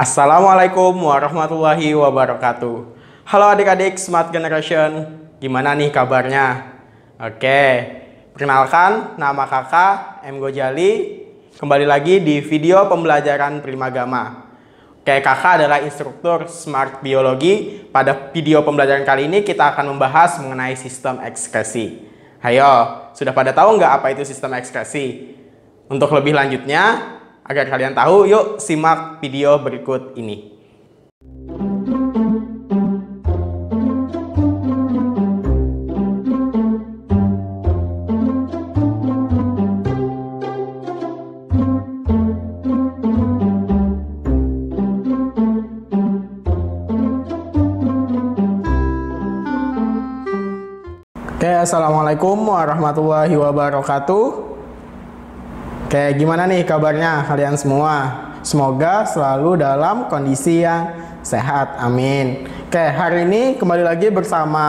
Assalamualaikum warahmatullahi wabarakatuh. Halo adik-adik Smart Generation, gimana nih kabarnya? Oke, perkenalkan nama kakak M. Gojali. Kembali lagi di video pembelajaran Primagama. Oke, kakak adalah instruktur Smart Biologi. Pada video pembelajaran kali ini kita akan membahas mengenai sistem ekskresi. Ayo, sudah pada tahu nggak apa itu sistem ekskresi? Untuk lebih lanjutnya, agar kalian tahu, yuk simak video berikut ini. Oke, assalamualaikum warahmatullahi wabarakatuh. Oke, gimana nih kabarnya kalian semua? Semoga selalu dalam kondisi yang sehat, amin. Oke, hari ini kembali lagi bersama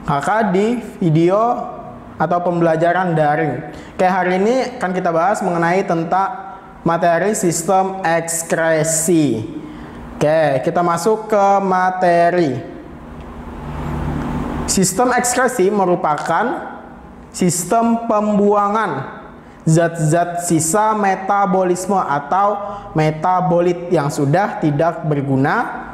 kakak di video atau pembelajaran daring. Oke, hari ini akan kita bahas mengenai tentang materi sistem ekskresi. Oke, kita masuk ke materi. Sistem ekskresi merupakan sistem pembuangan zat-zat sisa metabolisme atau metabolit yang sudah tidak berguna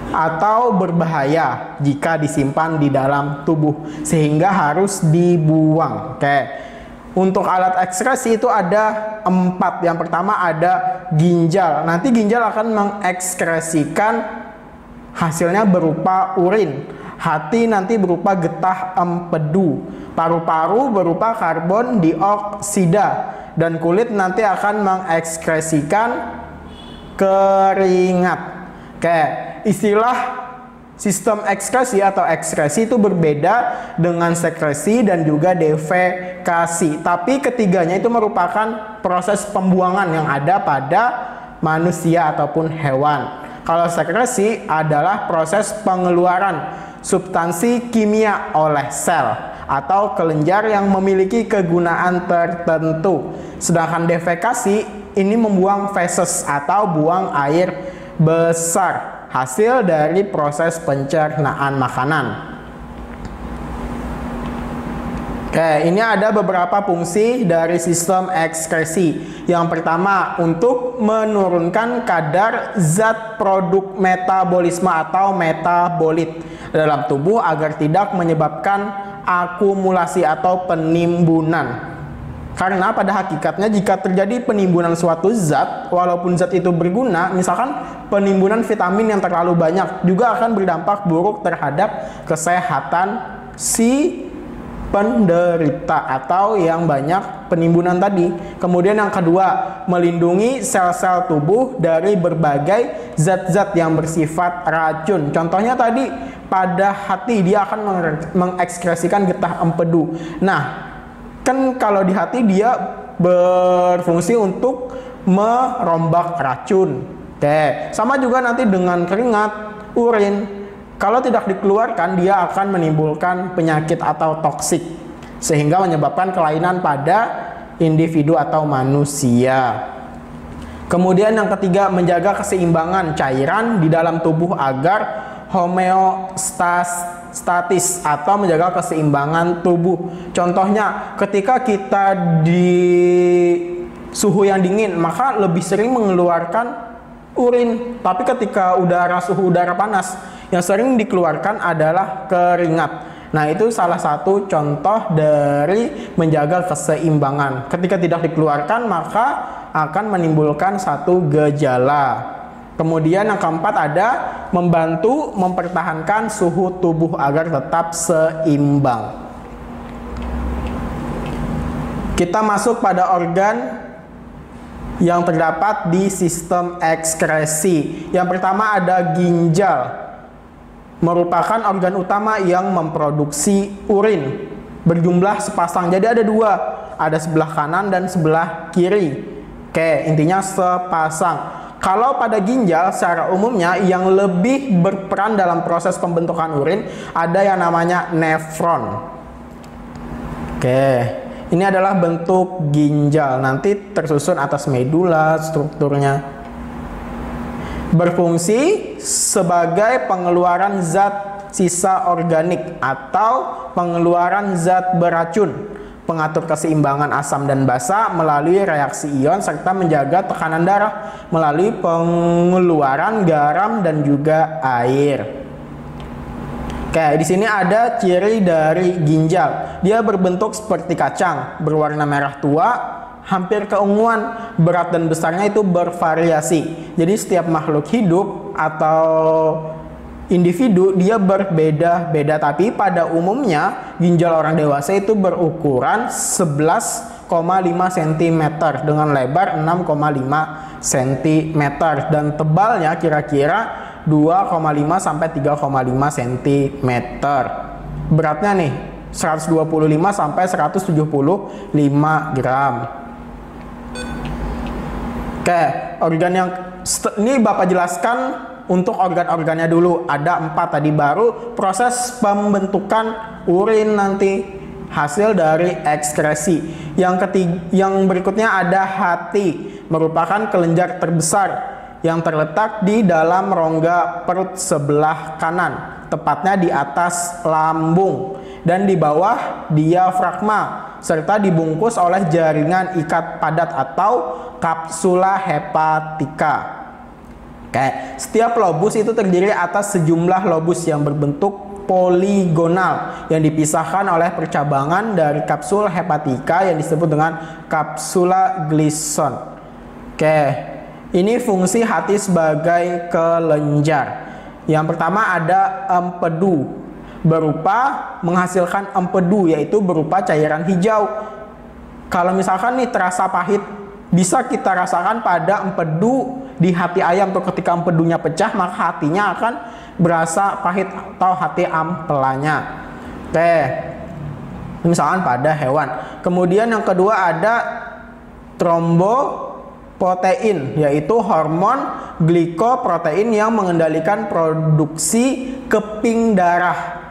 atau berbahaya jika disimpan di dalam tubuh sehingga harus dibuang. Oke. Untuk alat ekskresi itu ada 4. Yang pertama ada ginjal. Nanti ginjal akan mengekskresikan hasilnya berupa urin. Hati nanti berupa getah empedu, paru-paru berupa karbon dioksida, dan kulit nanti akan mengekskresikan keringat. Oke, istilah sistem ekskresi atau ekskresi itu berbeda dengan sekresi dan juga defekasi. Tapi ketiganya itu merupakan proses pembuangan yang ada pada manusia ataupun hewan. Kalau sekresi adalah proses pengeluaran substansi kimia oleh sel atau kelenjar yang memiliki kegunaan tertentu. Sedangkan defekasi ini membuang feses atau buang air besar hasil dari proses pencernaan makanan. Oke, ini ada beberapa fungsi dari sistem ekskresi. Yang pertama, untuk menurunkan kadar zat produk metabolisme atau metabolit dalam tubuh agar tidak menyebabkan akumulasi atau penimbunan. Karena pada hakikatnya jika terjadi penimbunan suatu zat, walaupun zat itu berguna, misalkan penimbunan vitamin yang terlalu banyak juga akan berdampak buruk terhadap kesehatan si penderita atau yang banyak penimbunan tadi. Kemudian yang kedua, melindungi sel-sel tubuh dari berbagai zat-zat yang bersifat racun. Contohnya tadi pada hati dia akan mengekskresikan getah empedu. Nah, kan kalau di hati dia berfungsi untuk merombak racun. Oke, sama juga nanti dengan keringat, urin. Kalau tidak dikeluarkan, dia akan menimbulkan penyakit atau toksik sehingga menyebabkan kelainan pada individu atau manusia. Kemudian yang ketiga, menjaga keseimbangan cairan di dalam tubuh agar homeostatis atau menjaga keseimbangan tubuh. Contohnya, ketika kita di suhu yang dingin, maka lebih sering mengeluarkan urin. Tapi ketika suhu udara panas, yang sering dikeluarkan adalah keringat. Nah, itu salah satu contoh dari menjaga keseimbangan. Ketika tidak dikeluarkan, maka akan menimbulkan satu gejala. Kemudian yang keempat ada membantu mempertahankan suhu tubuh agar tetap seimbang. Kita masuk pada organ yang terdapat di sistem ekskresi. Yang pertama ada ginjal. Merupakan organ utama yang memproduksi urin berjumlah sepasang. Jadi ada 2, ada sebelah kanan dan sebelah kiri. Oke, intinya sepasang. Kalau pada ginjal secara umumnya yang lebih berperan dalam proses pembentukan urin ada yang namanya nefron. Oke, ini adalah bentuk ginjal. Nanti tersusun atas medula strukturnya. Berfungsi sebagai pengeluaran zat sisa organik atau pengeluaran zat beracun, pengatur keseimbangan asam dan basa melalui reaksi ion, serta menjaga tekanan darah melalui pengeluaran garam dan juga air. Oke, di sini ada ciri dari ginjal. Dia berbentuk seperti kacang, berwarna merah tua, hampir keunguan, berat dan besarnya itu bervariasi. Jadi setiap makhluk hidup atau individu dia berbeda-beda, tapi pada umumnya ginjal orang dewasa itu berukuran 11,5 cm dengan lebar 6,5 cm dan tebalnya kira-kira 2,5 sampai 3,5 cm. Beratnya nih 125 sampai 175 gram. Oke, organ yang ini Bapak jelaskan untuk organ-organnya dulu. Ada 4 tadi, baru proses pembentukan urin nanti hasil dari ekskresi. Yang berikutnya ada hati, merupakan kelenjar terbesar yang terletak di dalam rongga perut sebelah kanan, tepatnya di atas lambung dan di bawah diafragma, serta dibungkus oleh jaringan ikat padat atau kapsula hepatika. Oke, setiap lobus itu terdiri atas sejumlah lobus yang berbentuk poligonal yang dipisahkan oleh percabangan dari kapsul hepatika yang disebut dengan kapsula Gleason. Oke, ini fungsi hati sebagai kelenjar. Yang pertama ada empedu, berupa menghasilkan empedu, yaitu berupa cairan hijau. Kalau misalkan nih terasa pahit, bisa kita rasakan pada empedu di hati ayam tuh, ketika empedunya pecah maka hatinya akan berasa pahit atau hati ampelanya. Oke, misalkan pada hewan. Kemudian yang kedua ada tromboprotein, yaitu hormon glikoprotein yang mengendalikan produksi keping darah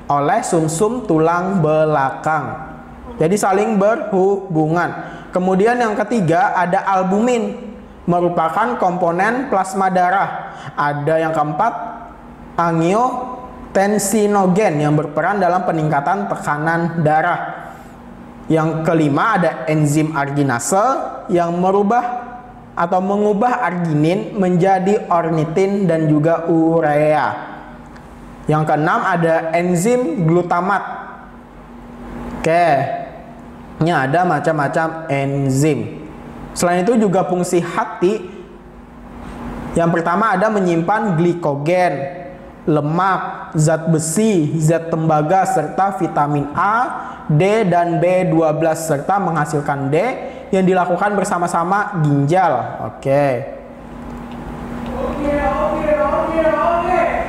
oleh sumsum tulang belakang. Jadi saling berhubungan. Kemudian yang ketiga ada albumin, merupakan komponen plasma darah. Ada yang keempat angiotensinogen yang berperan dalam peningkatan tekanan darah. Yang kelima ada enzim arginase yang merubah atau mengubah arginin menjadi ornitin dan juga urea. Yang keenam ada enzim glutamat. Oke, ini ada macam-macam enzim. Selain itu juga fungsi hati, yang pertama ada menyimpan glikogen, lemak, zat besi, zat tembaga, serta vitamin A, D, dan B12, serta menghasilkan D yang dilakukan bersama-sama ginjal. Oke.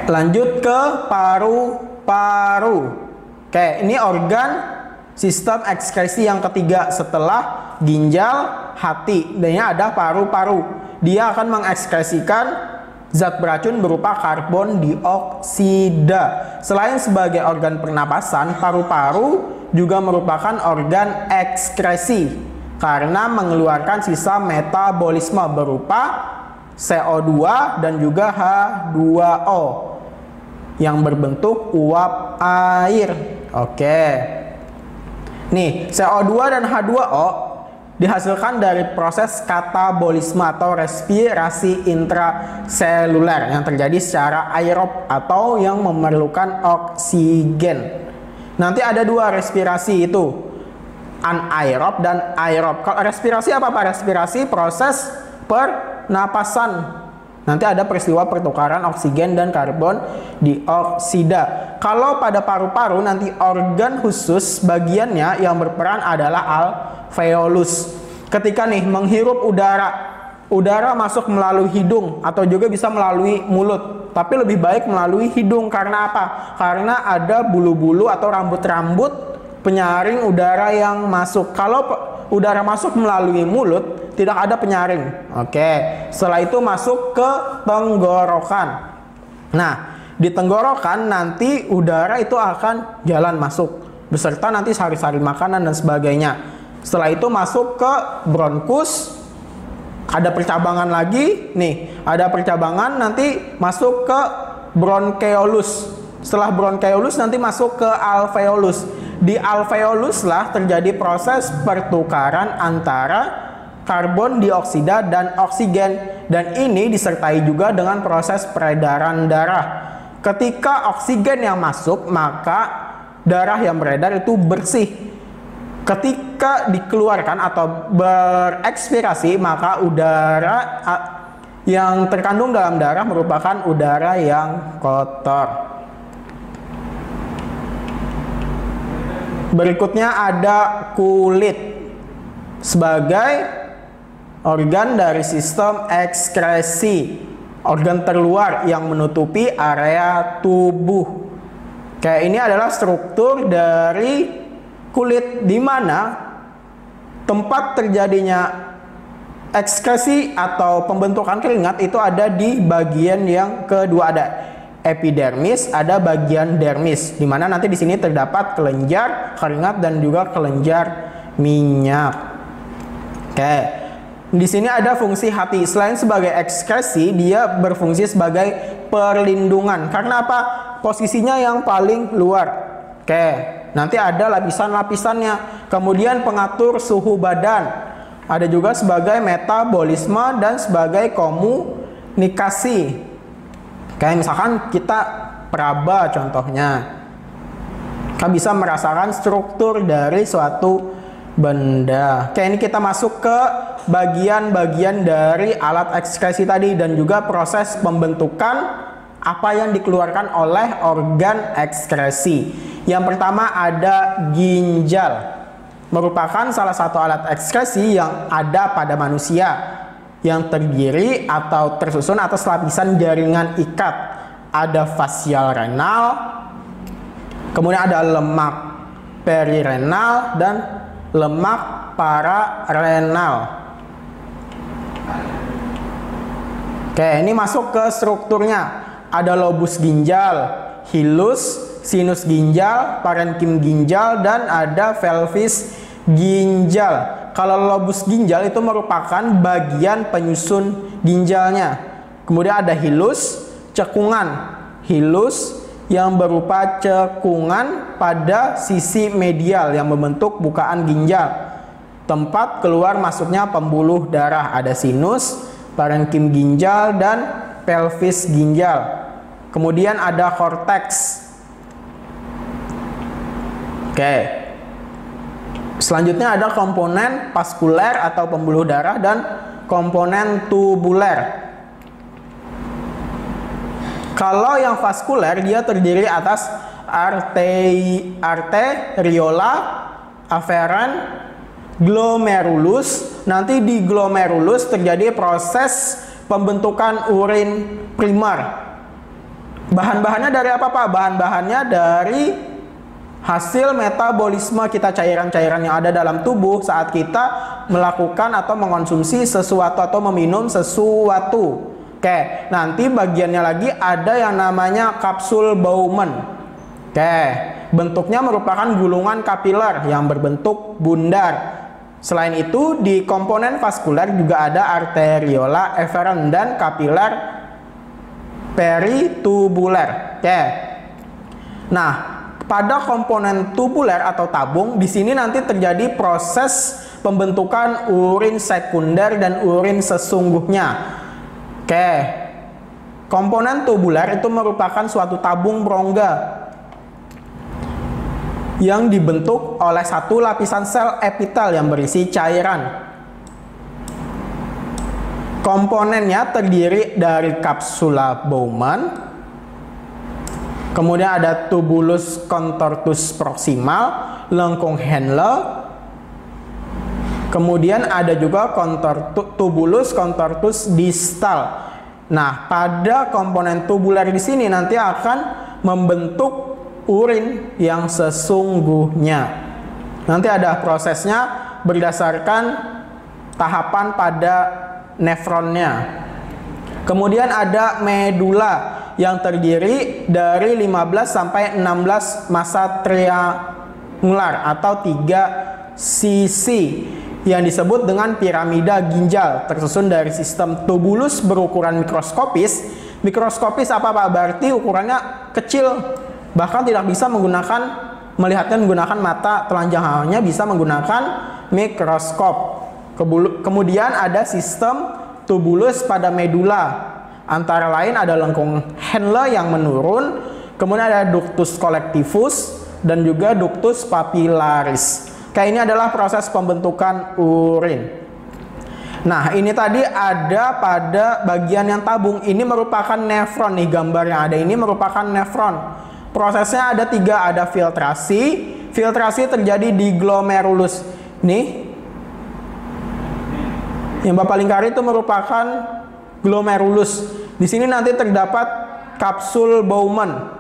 Lanjut ke paru-paru. Oke, ini organ sistem ekskresi yang ketiga setelah ginjal, hati, dan ini ada paru-paru. Dia akan mengekskresikan zat beracun berupa karbon dioksida. Selain sebagai organ pernapasan, paru-paru juga merupakan organ ekskresi karena mengeluarkan sisa metabolisme berupa CO2 dan juga H2O yang berbentuk uap air. Oke. Nih, CO2 dan H2O dihasilkan dari proses katabolisme atau respirasi intraseluler yang terjadi secara aerob atau yang memerlukan oksigen. Nanti ada dua respirasi itu, anaerob dan aerob. Kalau respirasi apa Pak? Respirasi proses pernapasan. Nanti ada peristiwa pertukaran oksigen dan karbon dioksida. Kalau pada paru-paru nanti organ khusus bagiannya yang berperan adalah alveolus. Ketika nih menghirup udara masuk melalui hidung atau juga bisa melalui mulut. Tapi lebih baik melalui hidung karena apa? Karena ada bulu-bulu atau rambut-rambut penyaring udara yang masuk. Kalau udara masuk melalui mulut, tidak ada penyaring. Oke, setelah itu masuk ke tenggorokan. Nah, di tenggorokan nanti udara itu akan jalan masuk beserta nanti sari-sari makanan dan sebagainya. Setelah itu masuk ke bronkus, Ada percabangan lagi, nih, ada percabangan nanti masuk ke bronkeolus. Setelah bronkeolus nanti masuk ke alveolus. Di alveolus lah terjadi proses pertukaran antara karbon dioksida dan oksigen, dan ini disertai juga dengan proses peredaran darah. Ketika oksigen yang masuk, maka darah yang beredar itu bersih. Ketika dikeluarkan atau berekspirasi, maka udara yang terkandung dalam darah merupakan udara yang kotor. Berikutnya ada kulit sebagai organ dari sistem ekskresi, organ terluar yang menutupi area tubuh. Kayak ini adalah struktur dari kulit, di mana tempat terjadinya ekskresi atau pembentukan keringat itu ada di bagian yang kedua, ada epidermis, ada bagian dermis, di mana nanti di sini terdapat kelenjar keringat dan juga kelenjar minyak. Oke, di sini ada fungsi hati. Selain sebagai ekskresi, dia berfungsi sebagai perlindungan. Karena apa? Posisinya yang paling luar. Oke, nanti ada lapisan-lapisannya. Kemudian pengatur suhu badan. Ada juga sebagai metabolisme dan sebagai komunikasi. Kayak misalkan kita peraba contohnya, kita bisa merasakan struktur dari suatu benda. Kayak ini kita masuk ke bagian-bagian dari alat ekskresi tadi dan juga proses pembentukan apa yang dikeluarkan oleh organ ekskresi. Yang pertama ada ginjal, merupakan salah satu alat ekskresi yang ada pada manusia, yang terdiri atau tersusun atas lapisan jaringan ikat. Ada fasial renal, kemudian ada lemak perirenal dan lemak pararenal. Oke, ini masuk ke strukturnya. Ada lobus ginjal, hilus, sinus ginjal, parenkim ginjal, dan ada pelvis ginjal. Kalau lobus ginjal itu merupakan bagian penyusun ginjalnya. Kemudian ada hilus, cekungan. Hilus yang berupa cekungan pada sisi medial yang membentuk bukaan ginjal. Tempat keluar masuknya pembuluh darah. Ada sinus, parenkim ginjal, dan pelvis ginjal. Kemudian ada korteks. Oke. Selanjutnya ada komponen vaskuler atau pembuluh darah dan komponen tubuler. Kalau yang vaskuler dia terdiri atas arteriola, afferent, glomerulus. Nanti di glomerulus terjadi proses pembentukan urin primer. Bahan-bahannya dari apa, Pak? Bahan-bahannya dari hasil metabolisme kita, cairan-cairan yang ada dalam tubuh saat kita melakukan atau mengonsumsi sesuatu atau meminum sesuatu. Oke, nanti bagiannya lagi ada yang namanya kapsul Bowman. Oke, bentuknya merupakan gulungan kapiler yang berbentuk bundar. Selain itu, di komponen vaskuler juga ada arteriola, efferent, dan kapiler peritubuler. Oke. Nah, pada komponen tubuler atau tabung, di sini nanti terjadi proses pembentukan urin sekunder dan urin sesungguhnya. Oke, komponen tubuler itu merupakan suatu tabung rongga yang dibentuk oleh satu lapisan sel epitel yang berisi cairan. Komponennya terdiri dari kapsula Bowman, kemudian ada tubulus contortus proximal, lengkung Henle, kemudian ada juga tubulus contortus distal. Nah, pada komponen tubuler di sini nanti akan membentuk urin yang sesungguhnya. Nanti ada prosesnya berdasarkan tahapan pada nefronnya. Kemudian ada medula yang terdiri dari 15 sampai 16 massa triangular atau 3 sisi yang disebut dengan piramida ginjal, tersusun dari sistem tubulus berukuran mikroskopis. Mikroskopis apa Pak? Berarti ukurannya kecil, bahkan tidak bisa melihatnya menggunakan mata telanjang, hanya bisa menggunakan mikroskop. Kemudian ada sistem tubulus pada medula, antara lain ada lengkung Henle yang menurun, kemudian ada ductus collectivus dan juga ductus papillaris. Kayak ini adalah proses pembentukan urin. Nah, ini tadi ada pada bagian yang tabung. Ini merupakan nefron nih, gambar yang ada ini merupakan nefron. Prosesnya ada 3, ada filtrasi. Filtrasi terjadi di glomerulus. Nih, yang Bapak lingkari itu merupakan glomerulus. Di sini nanti terdapat kapsul Bowman.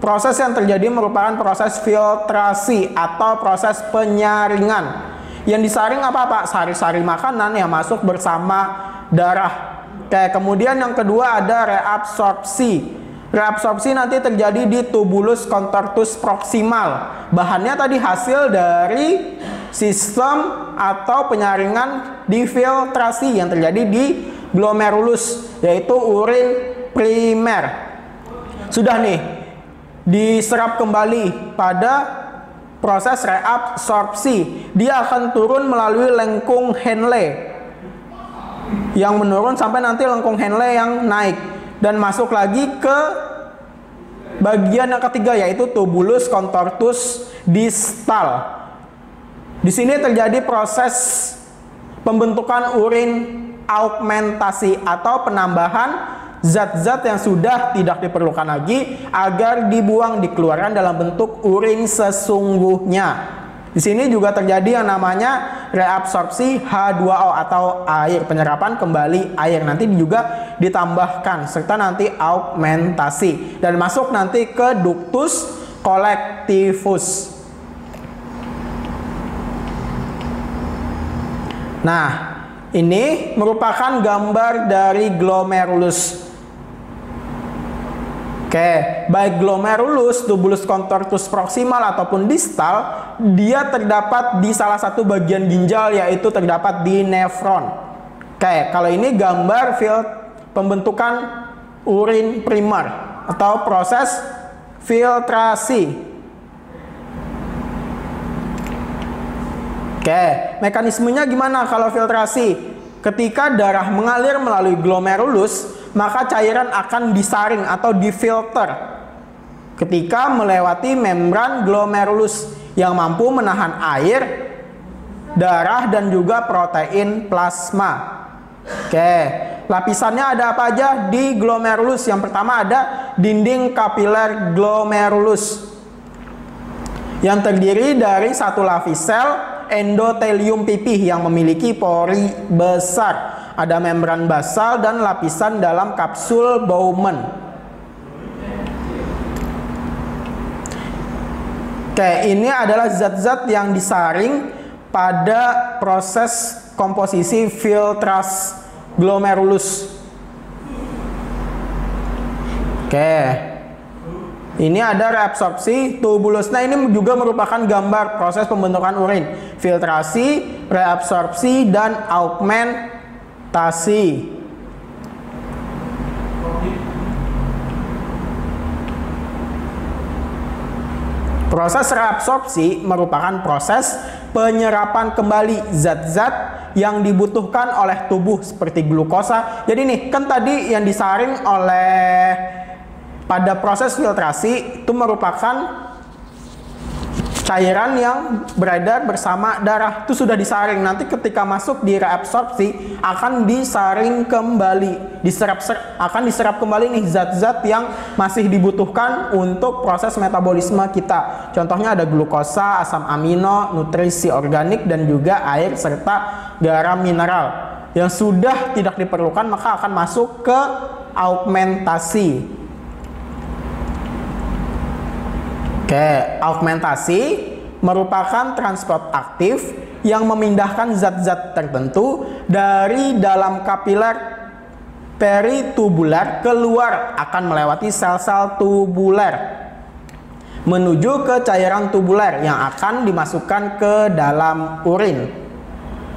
Proses yang terjadi merupakan proses filtrasi atau proses penyaringan. Yang disaring apa Pak? Sari-sari makanan yang masuk bersama darah. Oke, kemudian yang kedua ada reabsorpsi. Reabsorpsi nanti terjadi di tubulus contortus proximal. Bahannya tadi hasil dari sistem atau penyaringan difiltrasi yang terjadi di glomerulus, yaitu urin primer. Sudah nih, diserap kembali pada proses reabsorpsi. Dia akan turun melalui lengkung Henle yang menurun sampai nanti lengkung Henle yang naik dan masuk lagi ke bagian yang ketiga, yaitu tubulus contortus distal. Di sini terjadi proses pembentukan urin augmentasi atau penambahan zat-zat yang sudah tidak diperlukan lagi agar dibuang, dikeluarkan dalam bentuk urin sesungguhnya. Di sini juga terjadi yang namanya reabsorpsi H2O atau air, penyerapan kembali air. Nanti juga ditambahkan serta nanti augmentasi dan masuk nanti ke ductus collectivus. Nah, ini merupakan gambar dari glomerulus. Oke, baik glomerulus, tubulus contortus proximal ataupun distal, dia terdapat di salah satu bagian ginjal, yaitu terdapat di nefron. Oke, kalau ini gambar pembentukan urin primer atau proses filtrasi. Oke, mekanismenya gimana kalau filtrasi? Ketika darah mengalir melalui glomerulus, maka cairan akan disaring atau difilter ketika melewati membran glomerulus yang mampu menahan air, darah, dan juga protein plasma. Oke, lapisannya ada apa aja di glomerulus? Yang pertama ada dinding kapiler glomerulus yang terdiri dari satu lapis sel endotelium pipih yang memiliki pori besar. Ada membran basal dan lapisan dalam kapsul Bowman. Oke, ini adalah zat-zat yang disaring pada proses komposisi filtras glomerulus. Oke, ini ada reabsorpsi tubulus. Nah, ini juga merupakan gambar proses pembentukan urin, filtrasi, reabsorpsi, dan augmentasi. Proses reabsorpsi merupakan proses penyerapan kembali zat-zat yang dibutuhkan oleh tubuh seperti glukosa. Jadi nih, kan tadi yang disaring oleh pada proses filtrasi itu merupakan cairan yang beredar bersama darah, itu sudah disaring. Nanti ketika masuk di reabsorpsi akan disaring kembali, akan diserap kembali nih zat-zat yang masih dibutuhkan untuk proses metabolisme kita. Contohnya ada glukosa, asam amino, nutrisi organik, dan juga air serta garam mineral. Yang sudah tidak diperlukan maka akan masuk ke augmentasi. Oke, augmentasi merupakan transport aktif yang memindahkan zat-zat tertentu dari dalam kapiler peritubular keluar, akan melewati sel-sel tubuler menuju ke cairan tubuler yang akan dimasukkan ke dalam urin.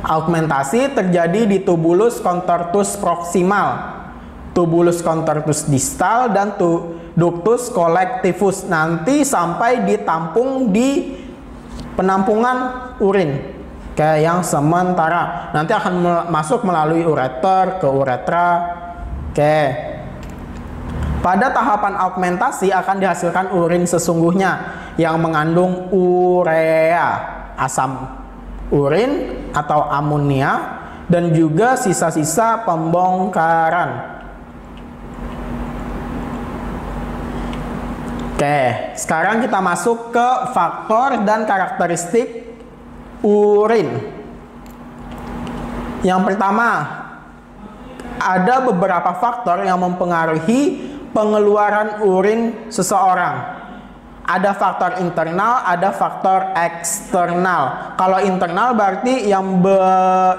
Augmentasi terjadi di tubulus contortus proximal, tubulus contortus distal, dan ductus collectivus. Nanti sampai ditampung di penampungan urin kayak yang sementara. Nanti akan masuk melalui ureter ke uretra. Oke. Pada tahapan augmentasi akan dihasilkan urin sesungguhnya yang mengandung urea, asam urin atau amonia, dan juga sisa-sisa pembongkaran. Oke, sekarang kita masuk ke faktor dan karakteristik urin. Yang pertama, ada beberapa faktor yang mempengaruhi pengeluaran urin seseorang. Ada faktor internal, ada faktor eksternal. Kalau internal berarti yang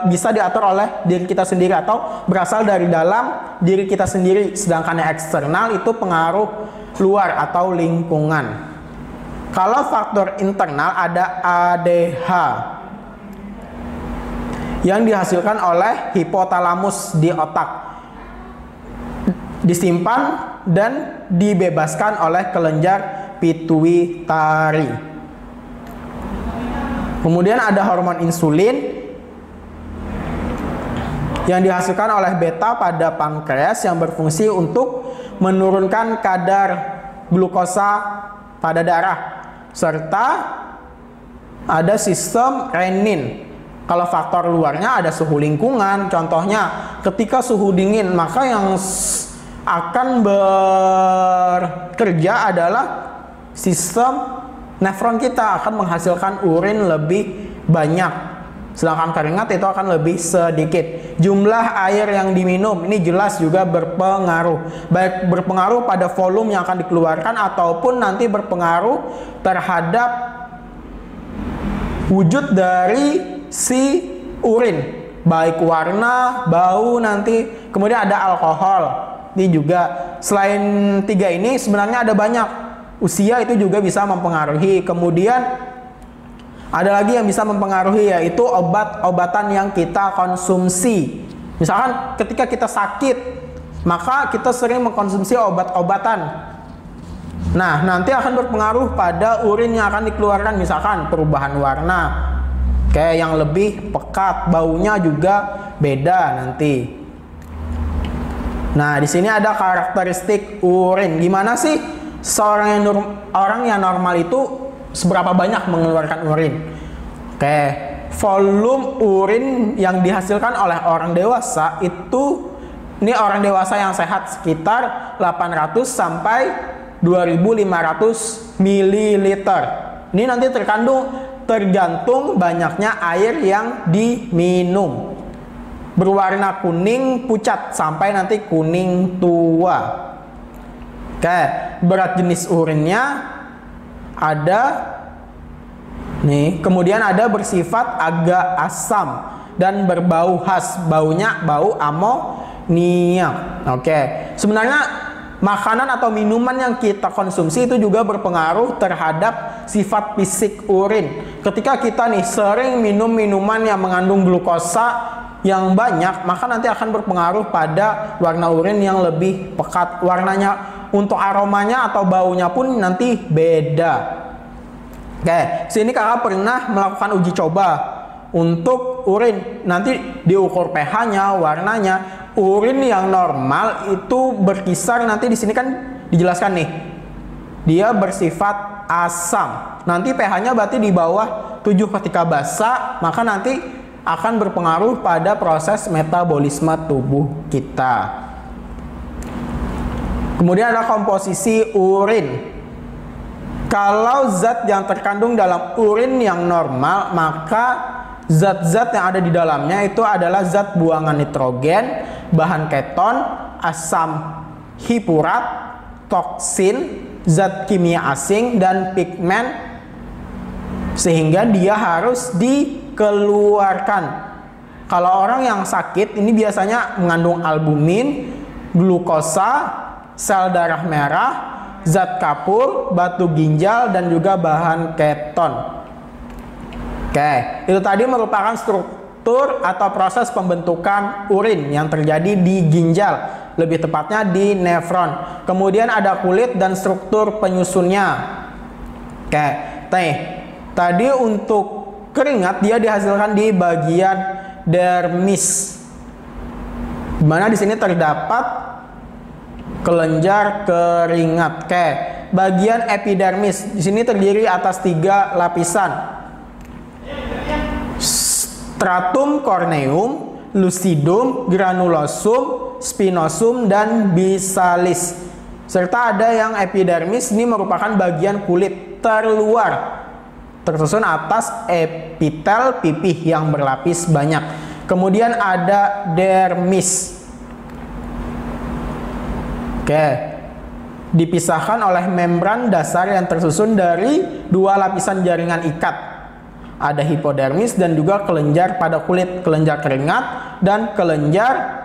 bisa diatur oleh diri kita sendiri atau berasal dari dalam diri kita sendiri. Sedangkan yang eksternal itu pengaruh luar atau lingkungan. Kalau faktor internal ada ADH yang dihasilkan oleh hipotalamus di otak, disimpan dan dibebaskan oleh kelenjar pituitari. Kemudian ada hormon insulin yang dihasilkan oleh beta pada pankreas yang berfungsi untuk menurunkan kadar glukosa pada darah, serta ada sistem renin. Kalau faktor luarnya ada suhu lingkungan, contohnya ketika suhu dingin, maka yang akan bekerja adalah sistem nefron kita, akan menghasilkan urin lebih banyak, sedangkan keringat itu akan lebih sedikit. Jumlah air yang diminum ini jelas juga berpengaruh, baik berpengaruh pada volume yang akan dikeluarkan ataupun nanti berpengaruh terhadap wujud dari si urin, baik warna, bau nanti. Kemudian ada alkohol, ini juga. Selain tiga ini sebenarnya ada banyak. Usia itu juga bisa mempengaruhi. Kemudian ada lagi yang bisa mempengaruhi, yaitu obat-obatan yang kita konsumsi. Misalkan ketika kita sakit, maka kita sering mengkonsumsi obat-obatan. Nah, nanti akan berpengaruh pada urin yang akan dikeluarkan. Misalkan perubahan warna, kayak yang lebih pekat, baunya juga beda nanti. Nah, di sini ada karakteristik urin. Gimana sih orang yang normal itu seberapa banyak mengeluarkan urin? Oke, volume urin yang dihasilkan oleh orang dewasa itu, ini orang dewasa yang sehat, sekitar 800 sampai 2500 ml. Ini nanti tergantung banyaknya air yang diminum. Berwarna kuning pucat sampai nanti kuning tua. Oke, berat jenis urinnya ada nih, kemudian ada bersifat agak asam dan berbau khas, baunya bau amoniak. Oke, sebenarnya makanan atau minuman yang kita konsumsi itu juga berpengaruh terhadap sifat fisik urin. Ketika kita nih sering minum minuman yang mengandung glukosa yang banyak, maka nanti akan berpengaruh pada warna urin yang lebih pekat. Warnanya, untuk aromanya atau baunya pun nanti beda. Oke, sini kakak pernah melakukan uji coba untuk urin. Nanti diukur pH-nya, warnanya. Urin yang normal itu berkisar, nanti di sini kan dijelaskan nih, dia bersifat asam. Nanti pH-nya berarti di bawah 7 ketika basa, maka nanti akan berpengaruh pada proses metabolisme tubuh kita. Kemudian ada komposisi urin. Kalau zat yang terkandung dalam urin yang normal, maka zat-zat yang ada di dalamnya itu adalah zat buangan nitrogen, bahan keton, asam hipurat, toksin, zat kimia asing, dan pigmen, sehingga dia harus dikeluarkan. Kalau orang yang sakit ini biasanya mengandung albumin, glukosa, sel darah merah, zat kapur, batu ginjal, dan juga bahan keton. Oke, itu tadi merupakan struktur atau proses pembentukan urin yang terjadi di ginjal, lebih tepatnya di nefron. Kemudian ada kulit dan struktur penyusunnya. Oke, tadi untuk keringat dia dihasilkan di bagian dermis, dimana di sini terdapat kelenjar keringat. Oke, bagian epidermis di sini terdiri atas 3 lapisan: stratum corneum, lucidum, granulosum, spinosum, dan bisalis. Serta ada yang epidermis, ini merupakan bagian kulit terluar, tersusun atas epitel pipih yang berlapis banyak. Kemudian ada dermis. Oke, dipisahkan oleh membran dasar yang tersusun dari 2 lapisan jaringan ikat. Ada hipodermis dan juga kelenjar pada kulit, kelenjar keringat dan kelenjar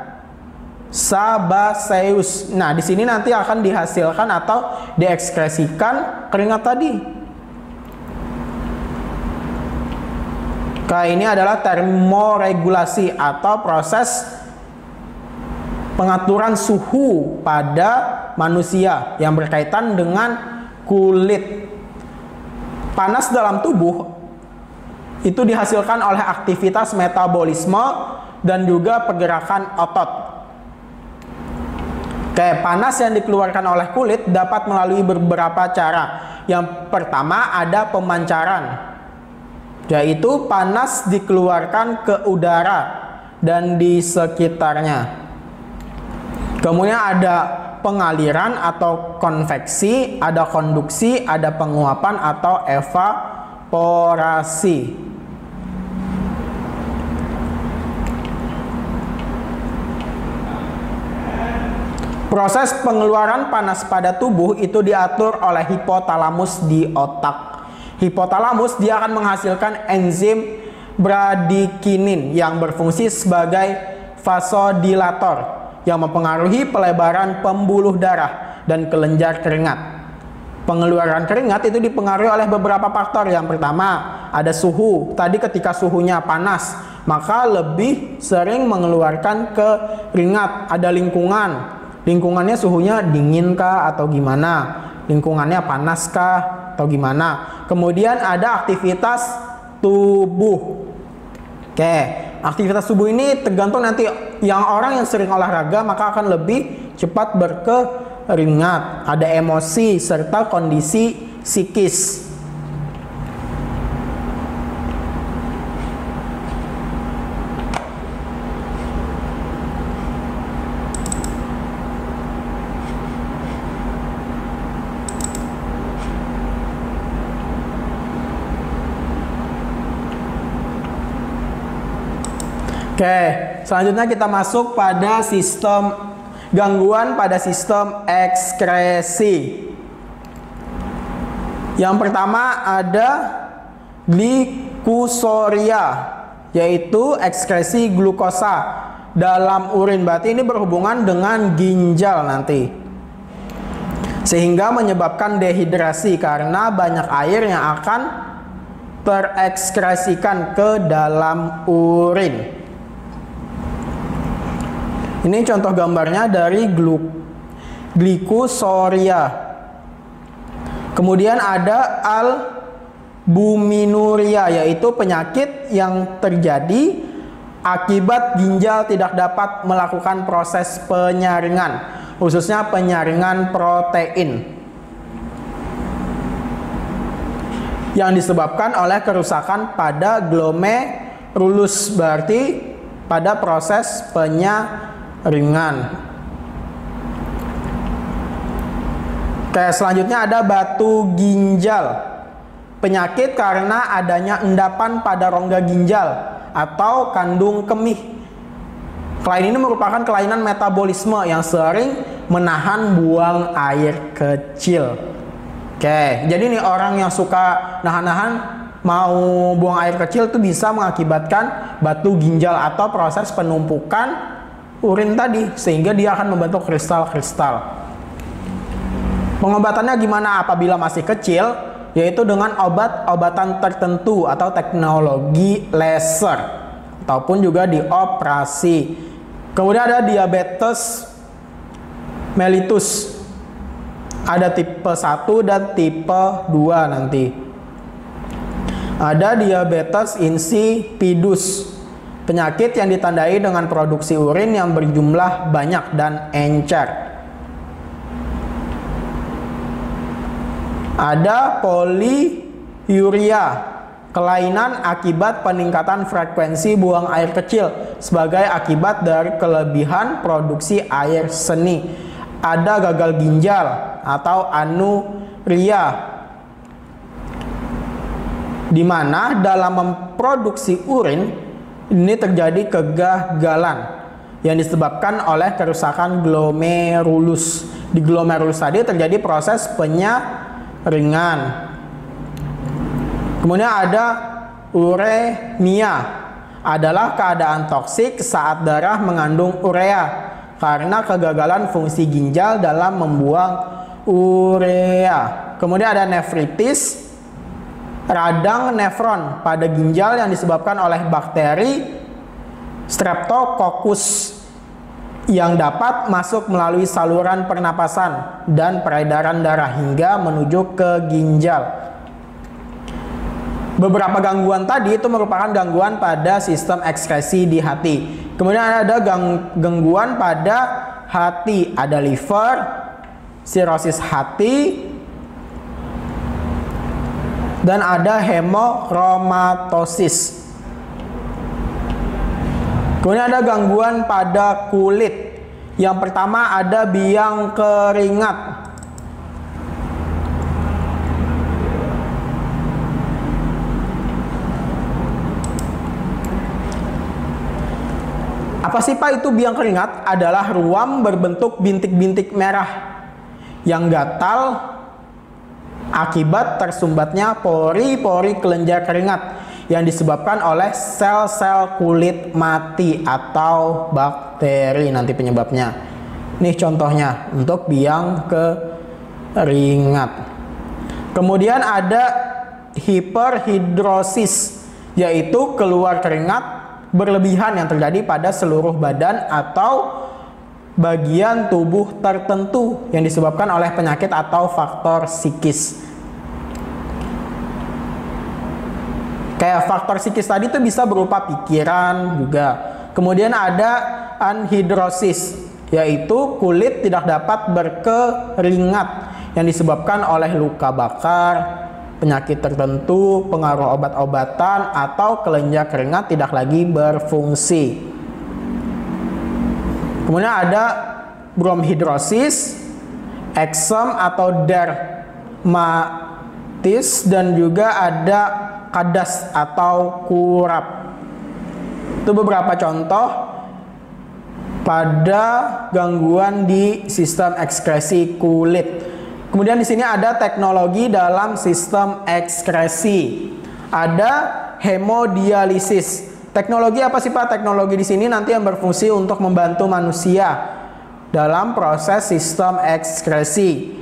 sebaceous. Nah, di sini nanti akan dihasilkan atau diekskresikan keringat tadi. Ini adalah termoregulasi atau proses pengaturan suhu pada manusia yang berkaitan dengan kulit. Panas dalam tubuh itu dihasilkan oleh aktivitas metabolisme dan juga pergerakan otot. Panas yang dikeluarkan oleh kulit dapat melalui beberapa cara. Yang pertama ada pemancaran, yaitu panas dikeluarkan ke udara dan di sekitarnya. Kemudian ada pengaliran atau konveksi, ada konduksi, ada penguapan atau evaporasi. Proses pengeluaran panas pada tubuh itu diatur oleh hipotalamus di otak. Hipotalamus dia akan menghasilkan enzim bradikinin yang berfungsi sebagai vasodilator yang mempengaruhi pelebaran pembuluh darah dan kelenjar keringat. Pengeluaran keringat itu dipengaruhi oleh beberapa faktor. Yang pertama ada suhu. Tadi ketika suhunya panas, maka lebih sering mengeluarkan keringat. Ada lingkungan. Lingkungannya suhunya dingin kah atau gimana? Lingkungannya panas kah atau gimana? Kemudian ada aktivitas tubuh. Aktivitas tubuh ini tergantung nanti yang orang yang sering olahraga maka akan lebih cepat berkeringat. Ada emosi serta kondisi psikis. Selanjutnya kita masuk pada sistem gangguan pada sistem ekskresi. Yang pertama ada glikusoria, yaitu ekskresi glukosa dalam urin. Berarti ini berhubungan dengan ginjal nanti, sehingga menyebabkan dehidrasi karena banyak air yang akan terekskresikan ke dalam urin. Ini contoh gambarnya dari glikusoria. Kemudian ada albuminuria, yaitu penyakit yang terjadi akibat ginjal tidak dapat melakukan proses penyaringan, khususnya penyaringan protein, yang disebabkan oleh kerusakan pada glomerulus, berarti pada proses penyaringan. Selanjutnya ada batu ginjal, penyakit karena adanya endapan pada rongga ginjal atau kandung kemih. Kelainan ini merupakan kelainan metabolisme yang sering menahan buang air kecil. Jadi nih orang yang suka nahan-nahan mau buang air kecil itu bisa mengakibatkan batu ginjal atau proses penumpukan urin tadi, sehingga dia akan membentuk kristal-kristal. Pengobatannya gimana apabila masih kecil? Yaitu dengan obat-obatan tertentu atau teknologi laser. ataupun juga dioperasi. Kemudian ada diabetes mellitus. Ada tipe 1 dan tipe 2 nanti. Ada diabetes insipidus. Penyakit yang ditandai dengan produksi urin yang berjumlah banyak dan encer. Ada poliuria, kelainan akibat peningkatan frekuensi buang air kecil sebagai akibat dari kelebihan produksi air seni. Ada gagal ginjal atau anuria, di mana dalam memproduksi urin ini terjadi kegagalan yang disebabkan oleh kerusakan glomerulus. Di glomerulus tadi terjadi proses penyaringan. Kemudian ada uremia, adalah keadaan toksik saat darah mengandung urea karena kegagalan fungsi ginjal dalam membuang urea. Kemudian ada nefritis, radang nefron pada ginjal yang disebabkan oleh bakteri Streptococcus yang dapat masuk melalui saluran pernapasan dan peredaran darah hingga menuju ke ginjal. Beberapa gangguan tadi itu merupakan gangguan pada sistem ekskresi di hati. Kemudian ada gangguan pada hati, ada liver, sirosis hati, dan ada hemochromatosis. Kemudian ada gangguan pada kulit. Yang pertama ada biang keringat. Apa sih Pak itu biang keringat? Adalah ruam berbentuk bintik-bintik merah yang gatal akibat tersumbatnya pori-pori kelenjar keringat yang disebabkan oleh sel-sel kulit mati atau bakteri nanti penyebabnya. Nih contohnya untuk biang keringat. Kemudian ada hiperhidrosis, yaitu keluar keringat berlebihan yang terjadi pada seluruh badan atau bagian tubuh tertentu yang disebabkan oleh penyakit atau faktor psikis. Kayak faktor psikis tadi itu bisa berupa pikiran juga. Kemudian ada anhidrosis, yaitu kulit tidak dapat berkeringat yang disebabkan oleh luka bakar, penyakit tertentu, pengaruh obat-obatan, atau kelenjar keringat tidak lagi berfungsi. Kemudian ada bromhidrosis, eksem atau dermatis, dan juga ada kadas atau kurap. Itu beberapa contoh pada gangguan di sistem ekskresi kulit. Kemudian di sini ada teknologi dalam sistem ekskresi. Ada hemodialisis. Teknologi apa sih Pak? Teknologi di sini nanti yang berfungsi untuk membantu manusia dalam proses sistem ekskresi.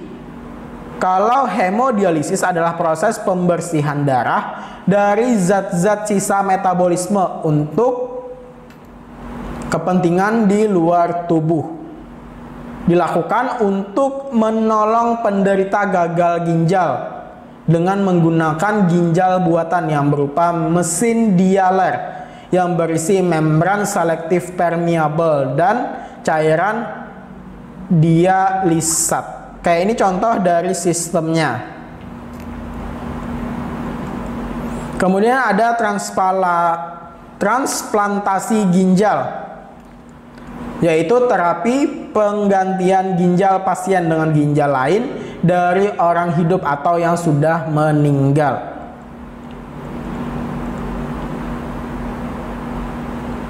Kalau hemodialisis adalah proses pembersihan darah dari zat-zat sisa metabolisme untuk kepentingan di luar tubuh. Dilakukan untuk menolong penderita gagal ginjal dengan menggunakan ginjal buatan yang berupa mesin dialer yang berisi membran selektif permeable dan cairan dialisat. Kayak ini contoh dari sistemnya. Kemudian ada transplantasi ginjal, yaitu terapi penggantian ginjal pasien dengan ginjal lain dari orang hidup atau yang sudah meninggal.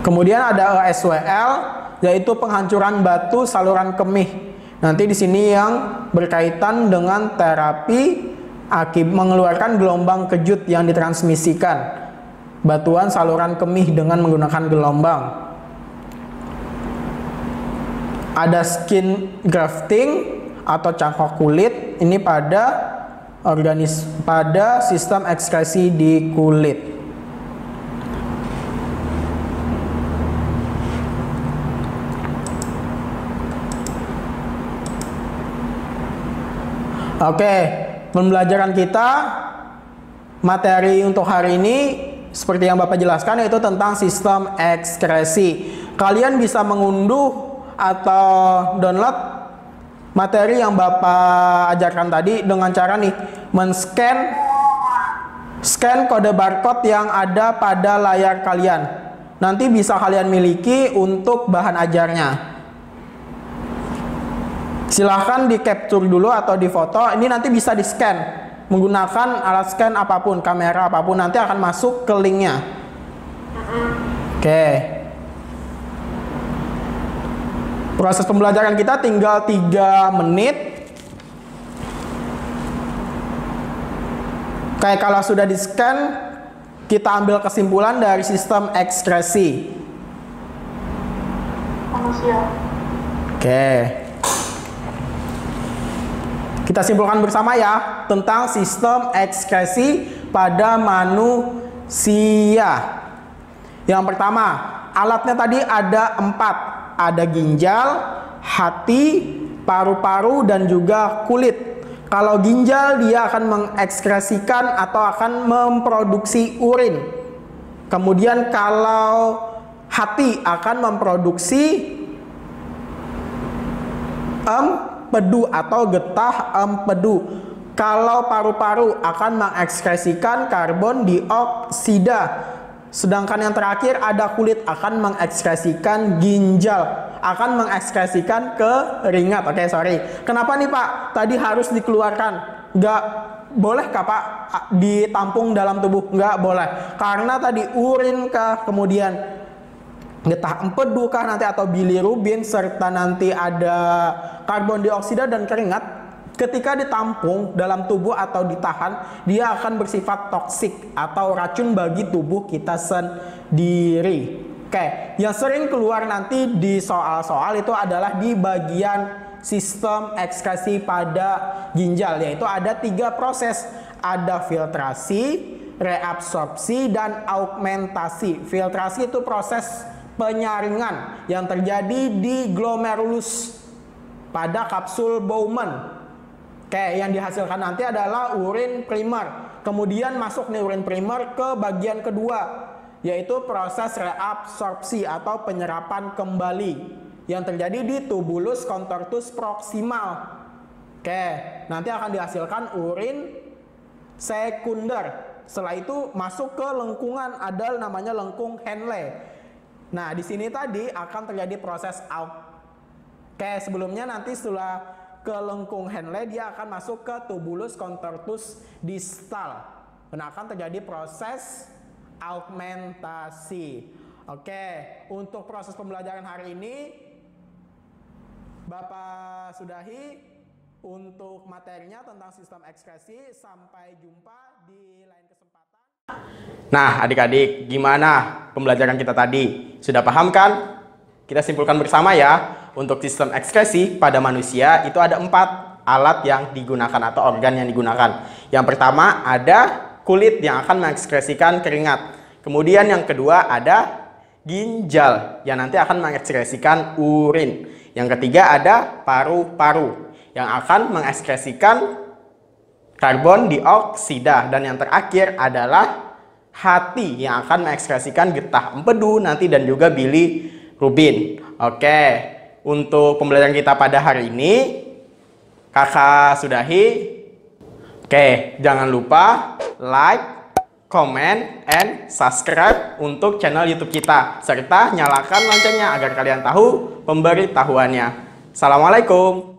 Kemudian ada ESWL, yaitu penghancuran batu saluran kemih. Nanti di sini yang berkaitan dengan terapi mengeluarkan gelombang kejut yang ditransmisikan. Batuan saluran kemih dengan menggunakan gelombang. Ada skin grafting atau cangkok kulit, ini pada sistem ekskresi di kulit. Oke, pembelajaran kita materi untuk hari ini seperti yang Bapak jelaskan yaitu tentang sistem ekskresi. Kalian bisa mengunduh atau download materi yang Bapak ajarkan tadi dengan cara nih scan kode barcode yang ada pada layar kalian. Nanti bisa kalian miliki untuk bahan ajarnya. Silahkan di capture dulu atau di foto. Ini nanti bisa di scan menggunakan alat scan apapun, kamera apapun, nanti akan masuk ke linknya. Oke. Proses pembelajaran kita tinggal 3 menit. Kayak kalau sudah di scan, kita ambil kesimpulan dari sistem ekskresi. Manusia. Oke. Kita simpulkan bersama ya tentang sistem ekskresi pada manusia. Yang pertama, alatnya tadi ada 4. Ada ginjal, hati, paru-paru, dan juga kulit. Kalau ginjal dia akan mengekskresikan atau akan memproduksi urin. Kemudian kalau hati akan memproduksi empedu atau getah empedu. Kalau paru-paru akan mengekskresikan karbon dioksida. Sedangkan yang terakhir ada kulit akan mengekskresikan ginjal, akan mengekskresikan keringat. Oke, sorry. Kenapa nih Pak? Tadi harus dikeluarkan. Nggak boleh kah Pak ditampung dalam tubuh? Nggak boleh. Karena tadi urin kah, kemudian getah empedu kah nanti atau bilirubin serta nanti ada karbon dioksida dan keringat, ketika ditampung dalam tubuh atau ditahan, dia akan bersifat toksik atau racun bagi tubuh kita sendiri. Oke, yang sering keluar nanti di soal-soal itu adalah di bagian sistem ekskresi pada ginjal, yaitu ada 3 proses. Ada filtrasi, reabsorpsi, dan augmentasi. Filtrasi itu proses penyaringan yang terjadi di glomerulus pada kapsul Bowman. Oke, yang dihasilkan nanti adalah urin primer. Kemudian masuk nih urin primer ke bagian kedua, yaitu proses reabsorpsi atau penyerapan kembali yang terjadi di tubulus contortus proximal. Oke, nanti akan dihasilkan urin sekunder. Setelah itu masuk ke lengkungan, ada namanya lengkung Henle. Nah, di sini tadi akan terjadi proses Oke, sebelumnya nanti setelah ke lengkung Henle dia akan masuk ke tubulus contortus distal. Dan akan terjadi proses augmentasi. Oke, untuk proses pembelajaran hari ini Bapak sudahi untuk materinya tentang sistem ekskresi. Sampai jumpa di lain kesempatan. Nah, adik-adik, gimana pembelajaran kita tadi? Sudah paham kan? Kita simpulkan bersama ya. Untuk sistem ekskresi pada manusia itu ada 4 alat yang digunakan atau organ yang digunakan. Yang pertama ada kulit yang akan mengekskresikan keringat. Kemudian yang kedua ada ginjal yang nanti akan mengekskresikan urin. Yang ketiga ada paru-paru yang akan mengekskresikan karbon dioksida. Dan yang terakhir adalah hati yang akan mengekskresikan getah empedu nanti dan juga bilirubin. Oke, untuk pembelajaran kita pada hari ini kakak sudahi. Oke, jangan lupa like, comment, and subscribe untuk channel YouTube kita serta nyalakan loncengnya agar kalian tahu pemberitahuannya. Assalamualaikum.